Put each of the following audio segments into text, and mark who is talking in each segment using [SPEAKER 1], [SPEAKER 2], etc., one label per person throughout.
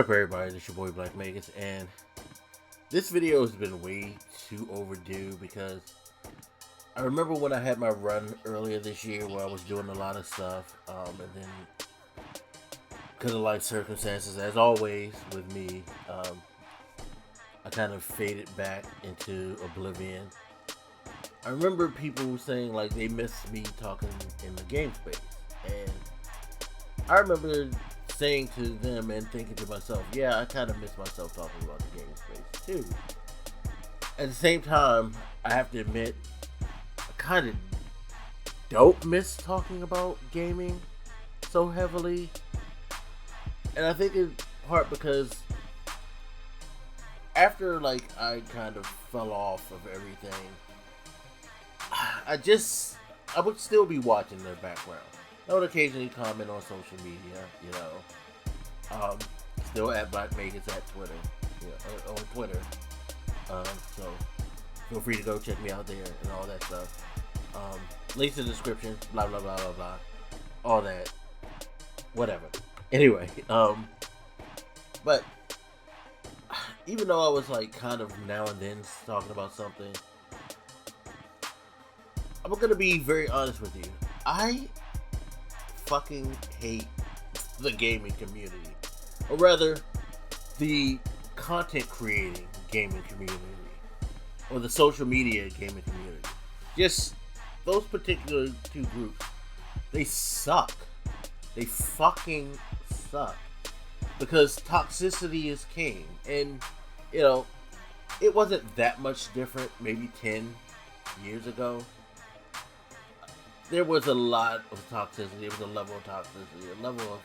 [SPEAKER 1] What up, everybody? It's your boy Blak Magus, and this video has been way too overdue because I remember when I had my run earlier this year where I was doing a lot of stuff, and then because of life circumstances, as always with me, I kind of faded back into oblivion. I remember people saying like they miss me talking in the game space, and I remember saying to them and thinking to myself, yeah, I kind of miss myself talking about the game space too. At the same time, I have to admit, I kind of don't miss talking about gaming so heavily. And I think in part because after like I kind of fell off of everything, I would still be watching their background. I would occasionally comment on social media, you know. Still at Blak Magus at Twitter, on Twitter. So feel free to go check me out there and all that stuff. Links in the description, blah blah blah blah blah, all that, whatever. Anyway, but even though I was like kind of now and then talking about something, I'm gonna be very honest with you. I fucking hate the gaming community, or rather the content creating gaming community, or the social media gaming community. Just those particular two groups, they suck. They fucking suck, because toxicity is king. And you know, it wasn't that much different maybe 10 years ago. There was a lot of toxicity. There was a level of toxicity, a level of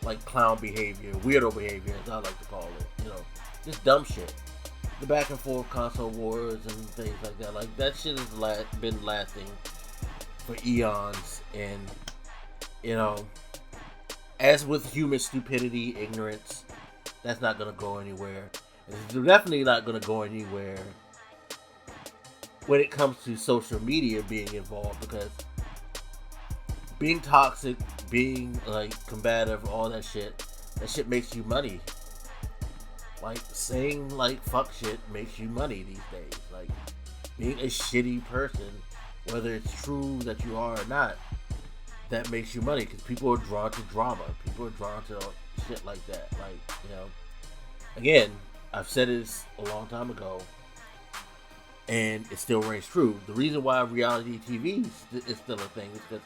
[SPEAKER 1] like clown behavior, weirdo behavior, as I like to call it. You know, just dumb shit. The back and forth console wars and things like that. Like that shit has been lasting for eons. And you know, as with human stupidity, ignorance, that's not gonna go anywhere. It's definitely not gonna go anywhere when it comes to social media being involved, because being toxic, being like combative, all that shit makes you money. Like saying like fuck shit makes you money these days. Like being a shitty person, whether it's true that you are or not, that makes you money, because people are drawn to drama. People are drawn to shit like that. Like, you know, again, I've said this a long time ago, and it still rings true. The reason why reality TV is still a thing is because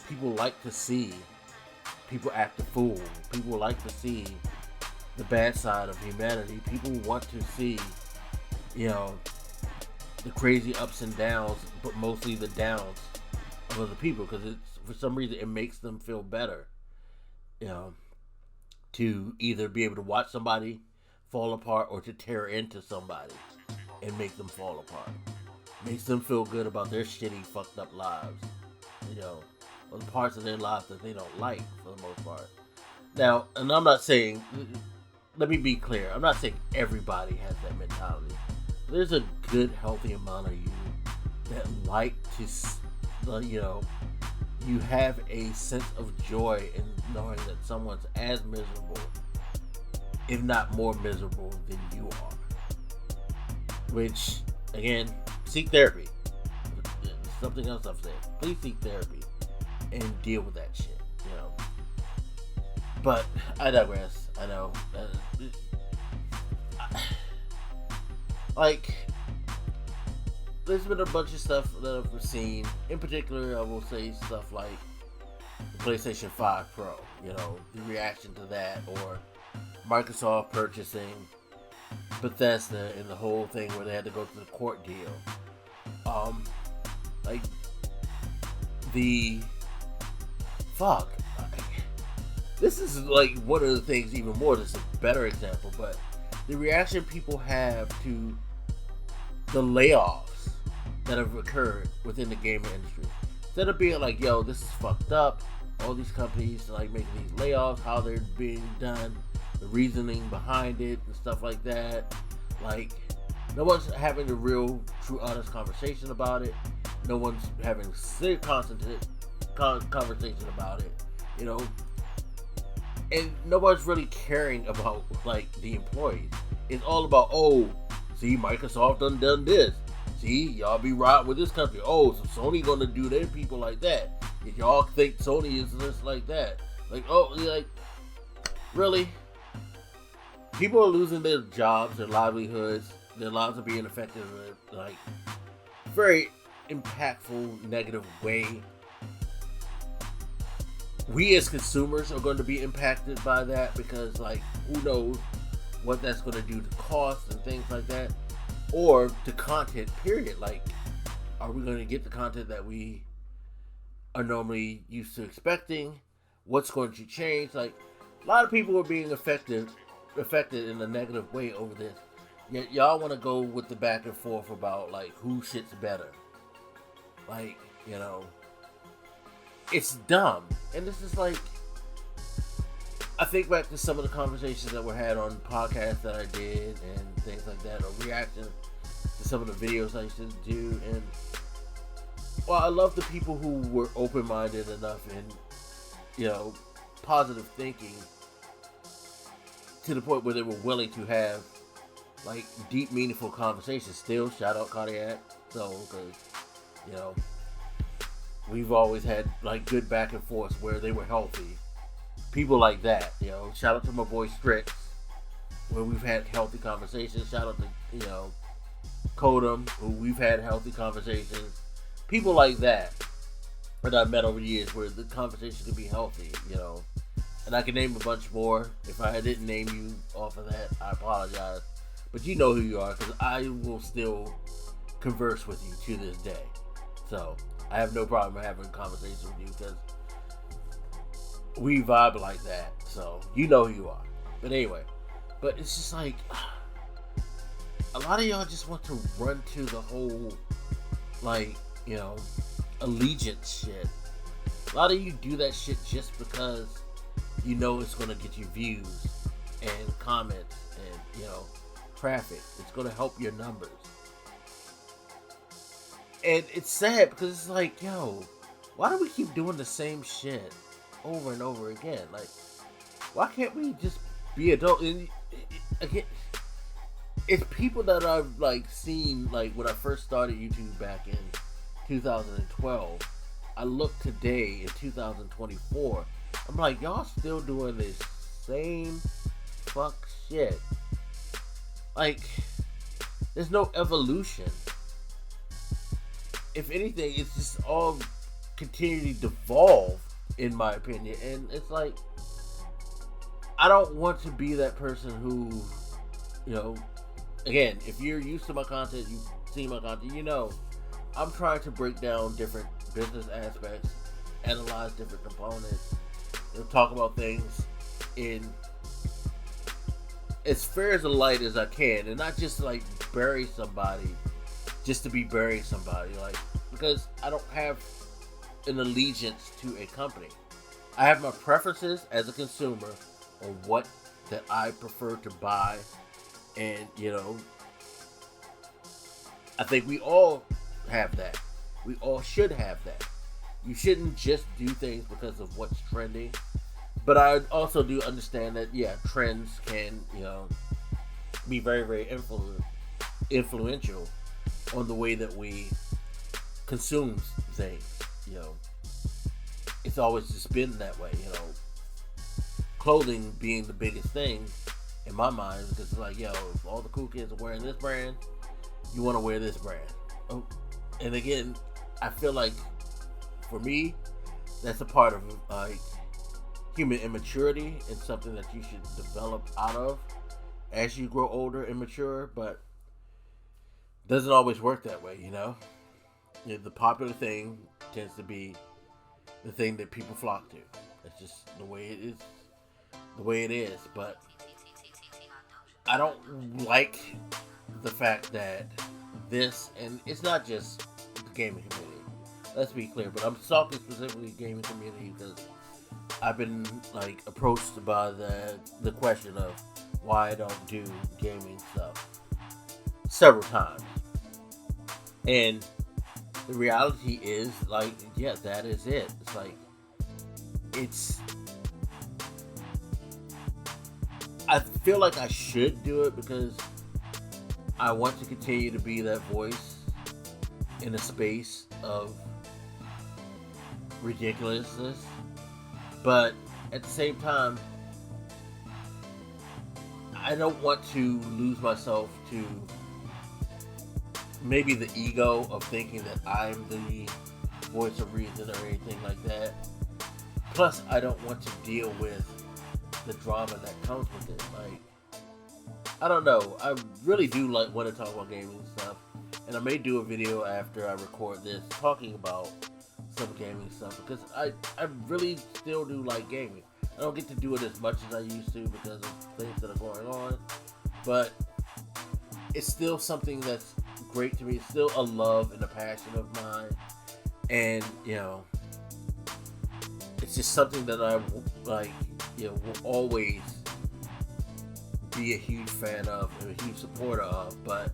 [SPEAKER 1] people like to see people act a fool. People like to see the bad side of humanity. People want to see, you know, the crazy ups and downs, but mostly the downs of other people, because it's, for some reason, it makes them feel better, you know, to either be able to watch somebody fall apart or to tear into somebody and make them fall apart. Makes them feel good about their shitty, fucked up lives, you know, or the parts of their lives that they don't like, for the most part. Now, and I'm not saying, let me be clear, I'm not saying everybody has that mentality. There's a good, healthy amount of you that like to, you know, you have a sense of joy in knowing that someone's as miserable, if not more miserable, than you are. Which, again, seek therapy. Something else I've said. Please seek therapy and deal with that shit, you know. But I digress. I know. Like, there's been a bunch of stuff that I've seen. In particular, I will say stuff like the PlayStation 5 Pro, you know, the reaction to that, or Microsoft purchasing Bethesda and the whole thing where they had to go through the court deal. Like, this is like one of the things even more, this is a better example, but the reaction people have to the layoffs that have occurred within the gaming industry. Instead of being like, yo, this is fucked up, all these companies like making these layoffs, how they're being done, the reasoning behind it and stuff like that. Like, no one's having a real, true, honest conversation about it. No one's having a serious conversation about it, you know. and nobody's really caring about like the employees. It's all about, oh, see, Microsoft done this. See, y'all be riding with this company. Oh, so Sony gonna do their people like that. If y'all think Sony is just like that, like, oh, like, really? People are losing their jobs, their livelihoods, their lives are being affected in a, like, very impactful, negative way. We as consumers are going to be impacted by that because, like, who knows what that's going to do to costs and things like that, or to content, period. Like, are we going to get the content that we are normally used to expecting? What's going to change? Like, a lot of people are being affected in a negative way over this. Yet y'all want to go with the back and forth about, like, who shit's better. Like, you know, it's dumb. And this is like, I think back to some of the conversations that were had on podcasts that I did and things like that, or reacting to some of the videos I used to do. And, well, I love the people who were open-minded enough and, you know, positive thinking to the point where they were willing to have, like, deep, meaningful conversations. Still, shout out Cardiac. So, because, you know, we've always had, like, good back and forth where they were healthy. People like that, you know. Shout out to my boy Strix, where we've had healthy conversations. Shout out to, you know, Kodum, who we've had healthy conversations. People like that that I've met over the years where the conversation can be healthy, you know. And I can name a bunch more. If I didn't name you off of that, I apologize. But you know who you are, because I will still converse with you to this day. So, I have no problem having a conversation with you, because we vibe like that. So, you know who you are. But anyway, but it's just like, a lot of y'all just want to run to the whole, like, you know, allegiance shit. A lot of you do that shit just because you know it's going to get you views and comments and, you know, traffic. It's going to help your numbers. And it's sad because it's like, yo, why do we keep doing the same shit over and over again? Like, why can't we just be adult? And again, it's people that I've, like, seen, like, when I first started YouTube back in 2012. I look today in 2024. I'm like, y'all still doing this same fuck shit. Like, there's no evolution. If anything, it's just all continually devolve, in my opinion. And it's like, I don't want to be that person who, you know, again, if you're used to my content, you've seen my content, you know, I'm trying to break down different business aspects, analyze different components, you know, talk about things in as fair as a light as I can, and not just like bury somebody just to be burying somebody, like, because I don't have an allegiance to a company. I have my preferences as a consumer on what that I prefer to buy, and, you know, I think we all have that. We all should have that. You shouldn't just do things because of what's trending. But I also do understand that, yeah, trends can, you know, be very, very influential on the way that we consume things, you know. It's always just been that way, you know. Clothing being the biggest thing in my mind, because it's like, yo, if all the cool kids are wearing this brand, you want to wear this brand. Oh, and again, I feel like, for me, that's a part of, like, human immaturity and something that you should develop out of as you grow older and mature, but doesn't always work that way, you know? The popular thing tends to be the thing that people flock to. That's just the way it is, but I don't like the fact that this, and it's not just the gaming community, let's be clear, but I'm talking specifically gaming community because I've been, like, approached by the question of why I don't do gaming stuff several times. And the reality is, like, yeah, that is it. It's like, I feel like I should do it because I want to continue to be that voice in a space of ridiculousness, but at the same time, I don't want to lose myself to maybe the ego of thinking that I'm the voice of reason or anything like that. Plus, I don't want to deal with the drama that comes with it. Like, I don't know. I really do want to talk about gaming stuff, and I may do a video after I record this talking about some gaming stuff because I really still do like gaming. I don't get to do it as much as I used to because of things that are going on, but it's still something that's great to me. It's still a love and a passion of mine, and it's just something that I will always be a huge fan of and a huge supporter of. But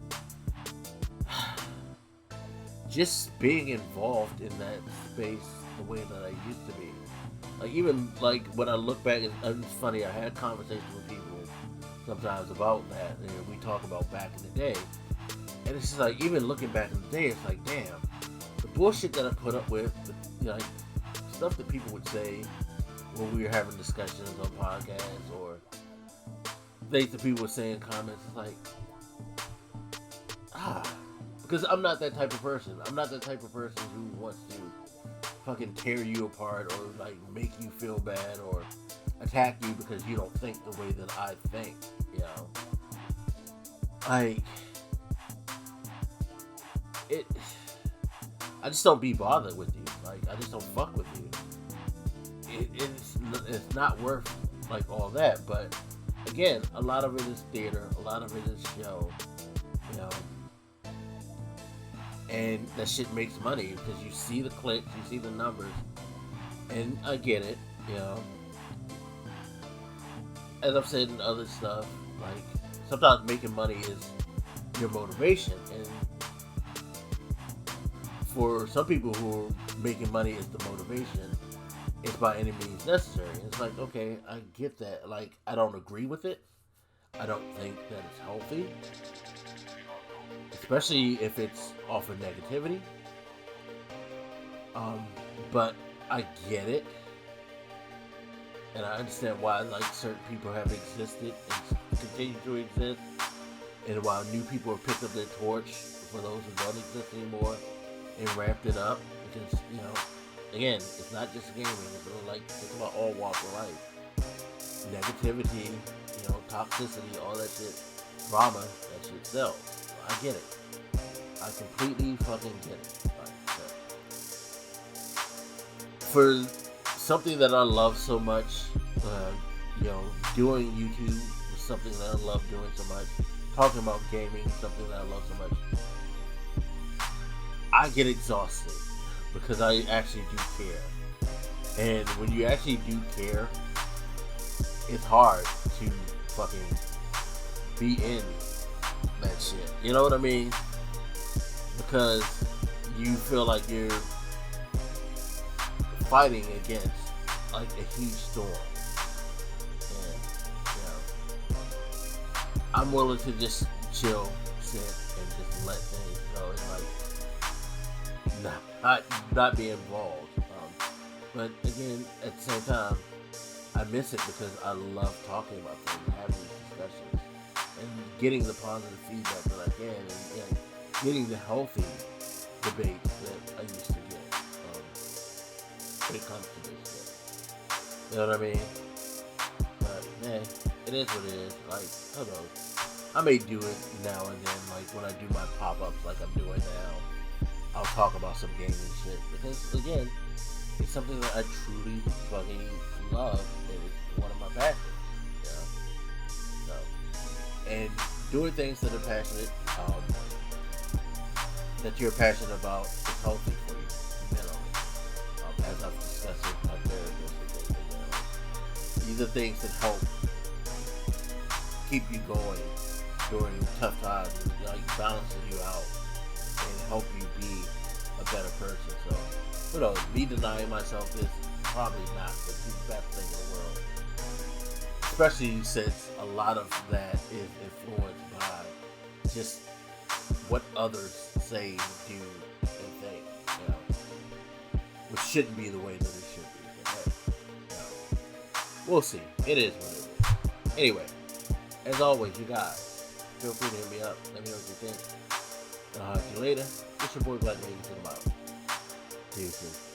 [SPEAKER 1] just being involved in that space the way that I used to be, even when I look back, it's funny. I had conversations with people sometimes about that, and we talk about back in the day, and it's just even looking back in the day, it's like, damn, the bullshit that I put up with, stuff that people would say when we were having discussions on podcasts, or things that people would say in comments. It's like, because I'm not that type of person. I'm not that type of person who wants to fucking tear you apart or make you feel bad or attack you because you don't think the way that I think. I just don't be bothered with you. I just don't fuck with you. It's not worth all that. But again, a lot of it is theater. A lot of it is show. And that shit makes money because you see the clicks, you see the numbers, and I get it. As I've said in other stuff, sometimes making money is your motivation, and for some people who are making money is the motivation, it's by any means necessary. It's okay, I get that. I don't agree with it. I don't think that it's healthy, especially if it's off of negativity. But I get it, and I understand why certain people have existed and continue to exist, and while new people have picked up their torch for those who don't exist anymore and ramped it up, because again, it's not just gaming. It's about all walks of life. Negativity, toxicity, all that shit, drama, that shit sells. I get it. I completely fucking get it. For something that I love so much, doing YouTube is something that I love doing so much. Talking about gaming is something that I love so much. I get exhausted because I actually do care. And when you actually do care, it's hard to fucking be in that shit. You know what I mean? Because you feel like you're fighting against a huge storm. And I'm willing to just chill, sit, and just let things go. It's not be involved. But again, at the same time, I miss it because I love talking about things, having these discussions, and getting the positive feedback that I can, and getting the healthy debate that I used to get when it comes to this shit. You know what I mean? But man, it is what it is. Who knows? I may do it now and then, when I do my pop-ups like I'm doing now. I'll talk about some gaming shit because again, it's something that I truly fucking love, and it's one of my passions. So, and doing things that are passionate, that you're passionate about, is healthy for you mentally. As I've discussed with my therapist and things. These are things that help keep you going during tough times, and balancing you out and help you be a better person. So, who knows? Me denying myself this is probably not the best thing in the world, especially since a lot of that is influenced by just what others say, do, and think, you know, which shouldn't be the way that it should be. But hey, you know, we'll see. It is what it is. Anyway, as always, you guys, feel free to hit me up. Let me know what you think. And I'll talk to you later. It's your boy Blak, Magus, and I'm out. Peace.